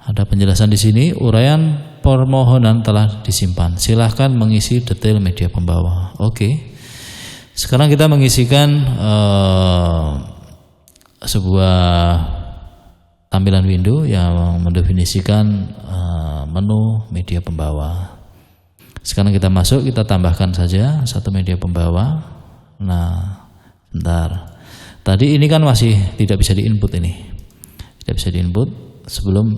Ada penjelasan di sini, uraian permohonan telah disimpan. Silahkan mengisi detail media pembawa. Oke. Sekarang kita mengisikan sebuah tampilan window yang mendefinisikan menu media pembawa. Sekarang kita masuk, kita tambahkan saja satu media pembawa. Nah, bentar. Tadi ini kan masih tidak bisa diinput ini. Tidak bisa diinput sebelum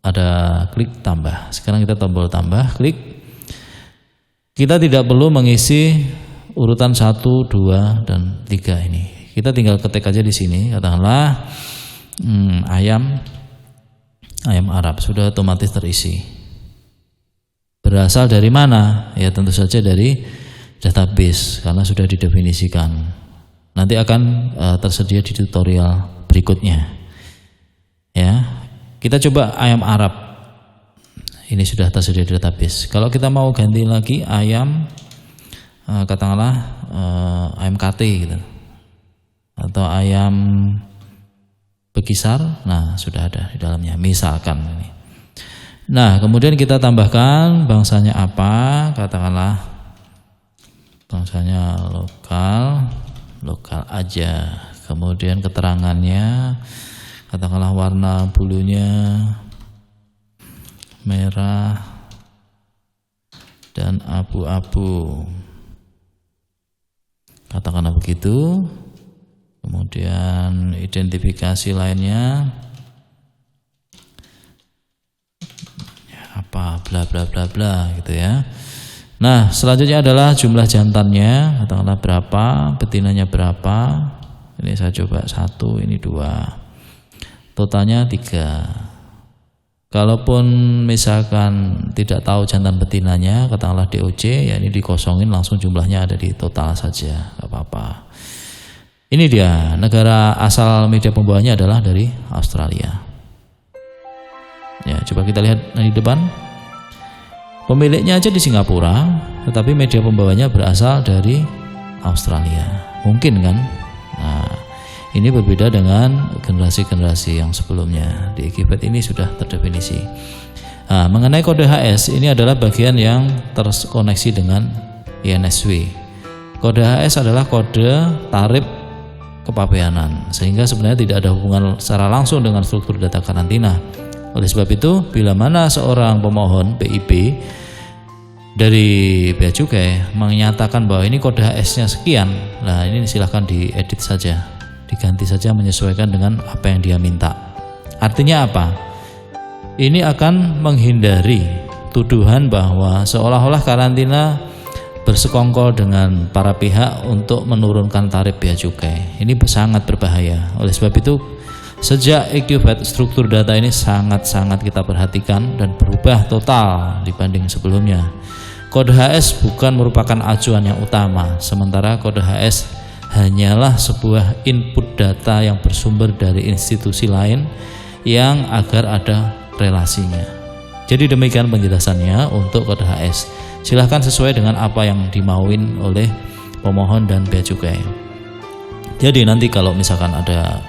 ada klik tambah. Sekarang kita tombol tambah, klik. Kita tidak perlu mengisi urutan 1, 2, dan 3 ini. Kita tinggal ketik aja di sini, katakanlah ayam Arab sudah otomatis terisi. Berasal dari mana? Ya tentu saja dari database karena sudah didefinisikan. Nanti akan tersedia di tutorial berikutnya. Ya, kita coba ayam Arab. Ini sudah tersedia di database. Kalau kita mau ganti lagi ayam, katakanlah ayam KT gitu, atau ayam bekisar, nah sudah ada di dalamnya. Misalkan ini. Nah, kemudian kita tambahkan bangsanya apa? Katakanlah bangsanya lokal aja. Kemudian keterangannya, katakanlah warna bulunya merah dan abu-abu. Katakanlah begitu. Kemudian identifikasi lainnya apa bla bla bla bla gitu ya. Nah, selanjutnya adalah jumlah jantannya, katakanlah berapa, betinanya berapa. Ini saya coba 1, ini 2. Totalnya 3. Kalaupun misalkan tidak tahu jantan betinanya, katakanlah DOC, ya ini dikosongin langsung jumlahnya ada di total saja, enggak apa-apa. Ini dia, negara asal media pembawanya adalah dari Australia. Ya, coba kita lihat di depan. Pemiliknya aja di Singapura, tetapi media pembawanya berasal dari Australia. Mungkin kan? Nah, ini berbeda dengan generasi-generasi yang sebelumnya. Di Ekivet ini sudah terdefinisi. Nah, mengenai kode HS, ini adalah bagian yang terkoneksi dengan INSW. Kode HS adalah kode tarif kepabeanan, sehingga sebenarnya tidak ada hubungan secara langsung dengan struktur data karantina. Oleh sebab itu, bila mana seorang pemohon PIB dari Bea Cukai menyatakan bahwa ini kode HS-nya sekian, nah ini silahkan diedit saja, diganti saja menyesuaikan dengan apa yang dia minta. Artinya apa? Ini akan menghindari tuduhan bahwa seolah-olah karantina bersekongkol dengan para pihak untuk menurunkan tarif bea cukai. Ini sangat berbahaya. Oleh sebab itu, sejak Ekivet struktur data ini sangat-sangat kita perhatikan dan berubah total dibanding sebelumnya. Kode HS bukan merupakan acuan yang utama, sementara kode HS hanyalah sebuah input data yang bersumber dari institusi lain yang agar ada relasinya. Jadi demikian penjelasannya untuk kode HS. Silahkan sesuai dengan apa yang dimauin oleh pemohon dan bea cukai. Jadi nanti kalau misalkan ada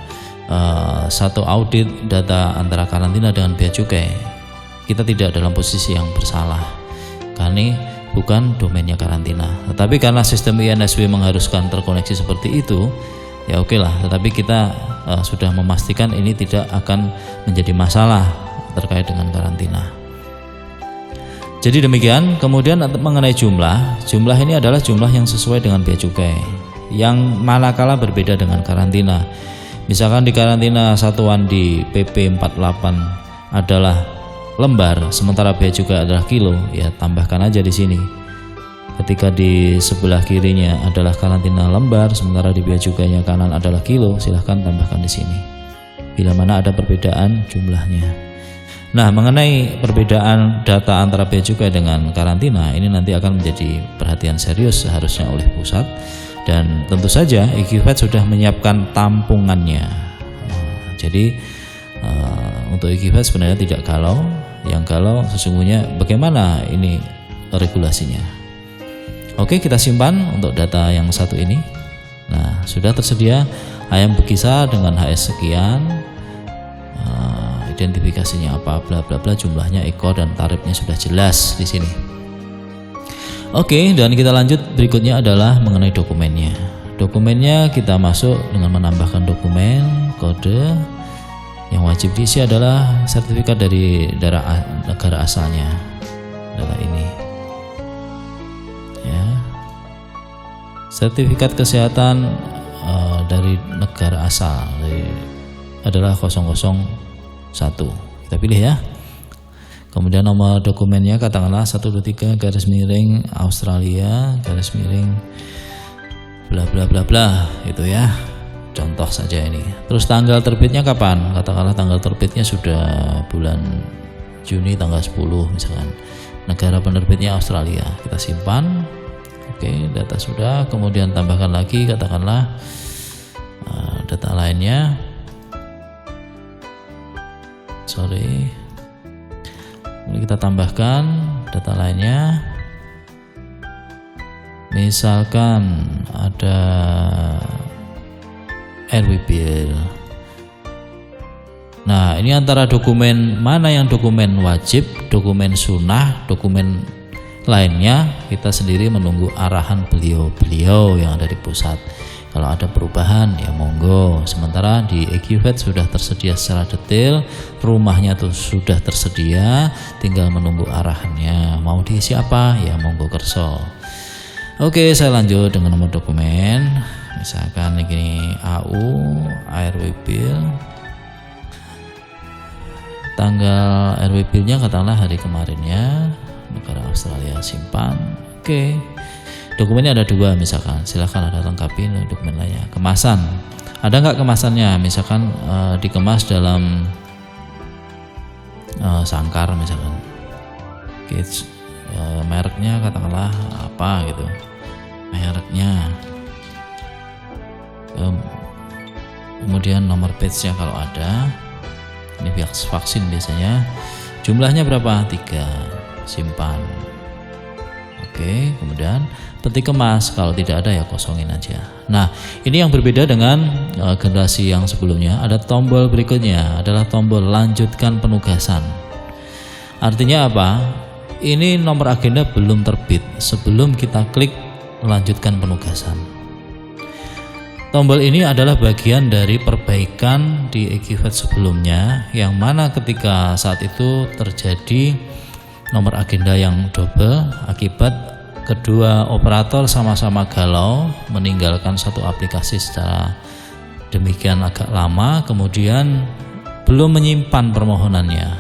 satu audit data antara karantina dengan bea cukai, kita tidak dalam posisi yang bersalah karena ini bukan domainnya karantina. Tetapi karena sistem INSW mengharuskan terkoneksi seperti itu, ya oke lah. Tetapi kita sudah memastikan ini tidak akan menjadi masalah terkait dengan karantina. Jadi demikian. Kemudian mengenai jumlah ini adalah jumlah yang sesuai dengan bea cukai, yang manakala berbeda dengan karantina. Misalkan di karantina satuan di PP 48 adalah lembar, sementara bea cukai adalah kilo, ya tambahkan aja di sini. Ketika di sebelah kirinya adalah karantina lembar, sementara di bea cukainya kanan adalah kilo, silahkan tambahkan di sini. Bila mana ada perbedaan jumlahnya. Nah, mengenai perbedaan data antara bea cukai dengan karantina, ini nanti akan menjadi perhatian serius seharusnya oleh pusat, dan tentu saja Ekivet sudah menyiapkan tampungannya. Jadi untuk Ekivet sebenarnya tidak galau, yang galau sesungguhnya bagaimana ini regulasinya. Oke, kita simpan untuk data yang satu ini. Nah, sudah tersedia ayam bekisar dengan HS sekian. identifikasinya apa, bla bla bla, jumlahnya, ekor, dan tarifnya sudah jelas di sini. Oke, dan kita lanjut. Berikutnya adalah mengenai dokumennya. Dokumennya kita masuk dengan menambahkan dokumen. Kode yang wajib diisi adalah sertifikat dari negara asalnya, adalah ini ya, sertifikat kesehatan dari negara asal adalah 001. Kita pilih ya. Kemudian nomor dokumennya katakanlah 123 garis miring Australia garis miring bla bla bla bla, itu ya, contoh saja ini. Terus tanggal terbitnya kapan? Katakanlah tanggal terbitnya sudah bulan Juni tanggal 10 misalkan. Negara penerbitnya Australia, kita simpan. Oke, data sudah. Kemudian tambahkan lagi katakanlah data lainnya. Kemudian kita tambahkan data lainnya. Misalkan ada RW Bill. Nah, ini antara dokumen mana yang dokumen wajib, dokumen sunnah, dokumen lainnya kita sendiri menunggu arahan beliau yang ada di pusat. Kalau ada perubahan ya monggo. Sementara di EQVET sudah tersedia secara detail, rumahnya tuh sudah tersedia, tinggal menunggu arahannya. Mau diisi apa? Ya monggo kerso. Oke, saya lanjut dengan nomor dokumen. Misalkan ini AU, RW Bill. Tanggal RW Bill-nya katakanlah hari kemarinnya, negara Australia, simpan. Oke. Dokumennya ada 2 misalkan. Silahkan ada lengkapi dokumen lainnya. Kemasan. Ada nggak kemasannya? Misalkan dikemas dalam sangkar misalkan. Oke, mereknya katakanlah apa gitu. Mereknya. Kemudian nomor page-nya kalau ada. Ini vaksin biasanya. Jumlahnya berapa? 3. Simpan. Oke, kemudian peti kemas. Kalau tidak ada ya kosongin aja. Nah, ini yang berbeda dengan generasi yang sebelumnya. Ada tombol berikutnya adalah tombol lanjutkan penugasan. Artinya apa? Ini nomor agenda belum terbit sebelum kita klik lanjutkan penugasan. Tombol ini adalah bagian dari perbaikan di EQVET sebelumnya, yang mana ketika saat itu terjadi nomor agenda yang double akibat kedua operator sama-sama galau meninggalkan satu aplikasi secara demikian agak lama, kemudian belum menyimpan permohonannya,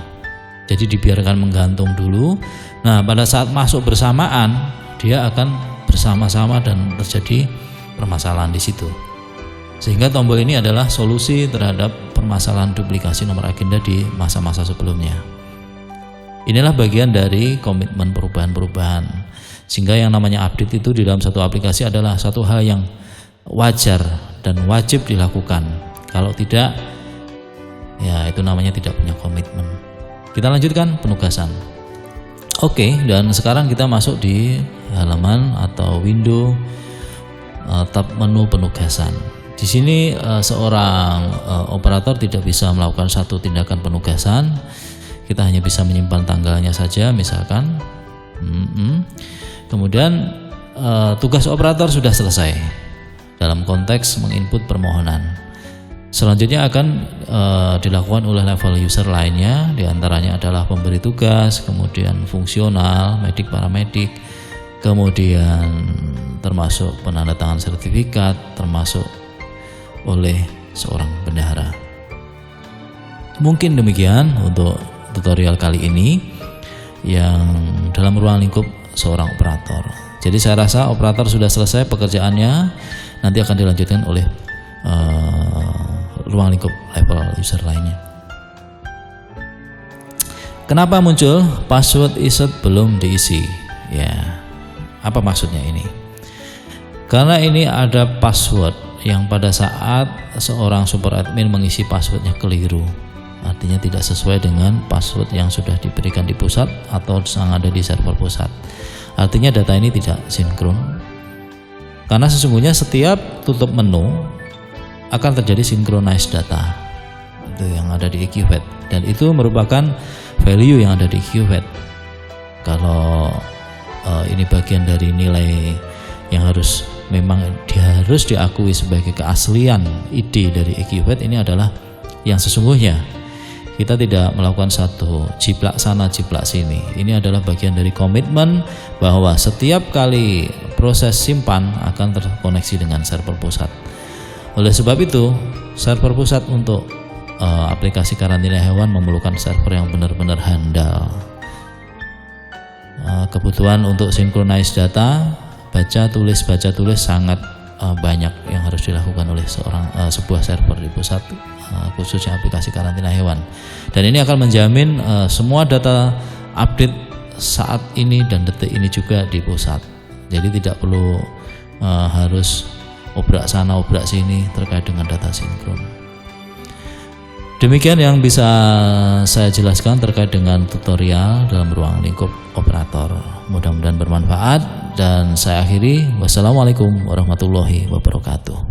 jadi dibiarkan menggantung dulu. Nah, pada saat masuk bersamaan dia akan bersama-sama dan terjadi permasalahan di situ. Sehingga tombol ini adalah solusi terhadap permasalahan duplikasi nomor agenda di masa-masa sebelumnya. Inilah bagian dari komitmen perubahan-perubahan. Sehingga yang namanya update itu di dalam satu aplikasi adalah satu hal yang wajar dan wajib dilakukan. Kalau tidak, ya itu namanya tidak punya komitmen. Kita lanjutkan penugasan. Oke, dan sekarang kita masuk di halaman atau window tab menu penugasan. Di sini seorang operator tidak bisa melakukan satu tindakan penugasan. Kita hanya bisa menyimpan tanggalnya saja misalkan. Kemudian tugas operator sudah selesai dalam konteks menginput permohonan. Selanjutnya akan dilakukan oleh level user lainnya, diantaranya adalah pemberi tugas, kemudian fungsional, medik, paramedik, kemudian termasuk penandatangan sertifikat, termasuk oleh seorang bendahara. Mungkin demikian untuk tutorial kali ini yang dalam ruang lingkup seorang operator. Jadi saya rasa operator sudah selesai pekerjaannya, nanti akan dilanjutkan oleh ruang lingkup level user lainnya. Kenapa muncul password issued belum diisi? Ya, apa maksudnya ini? Karena ini ada password yang pada saat seorang super admin mengisi passwordnya keliru, artinya tidak sesuai dengan password yang sudah diberikan di pusat atau yang ada di server pusat. Artinya data ini tidak sinkron, karena sesungguhnya setiap tutup menu akan terjadi synchronize data. itu yang ada di EQVAT, dan itu merupakan value yang ada di EQVAT. Kalau ini bagian dari nilai yang memang harus diakui sebagai keaslian ide dari EQVAT, ini adalah yang sesungguhnya. Kita tidak melakukan satu jiplak sana jiplak sini. Ini adalah bagian dari komitmen bahwa setiap kali proses simpan akan terkoneksi dengan server pusat. Oleh sebab itu, server pusat untuk aplikasi karantina hewan memerlukan server yang benar-benar handal. Kebutuhan untuk synchronize data, baca tulis sangat banyak yang harus dilakukan oleh sebuah server di pusat, khususnya aplikasi karantina hewan. Dan ini akan menjamin semua data update saat ini dan detik ini juga di pusat. Jadi tidak perlu harus obrak sana obrak sini terkait dengan data sinkron. Demikian yang bisa saya jelaskan terkait dengan tutorial dalam ruang lingkup operator. Mudah-mudahan bermanfaat, dan saya akhiri. Wassalamualaikum warahmatullahi wabarakatuh.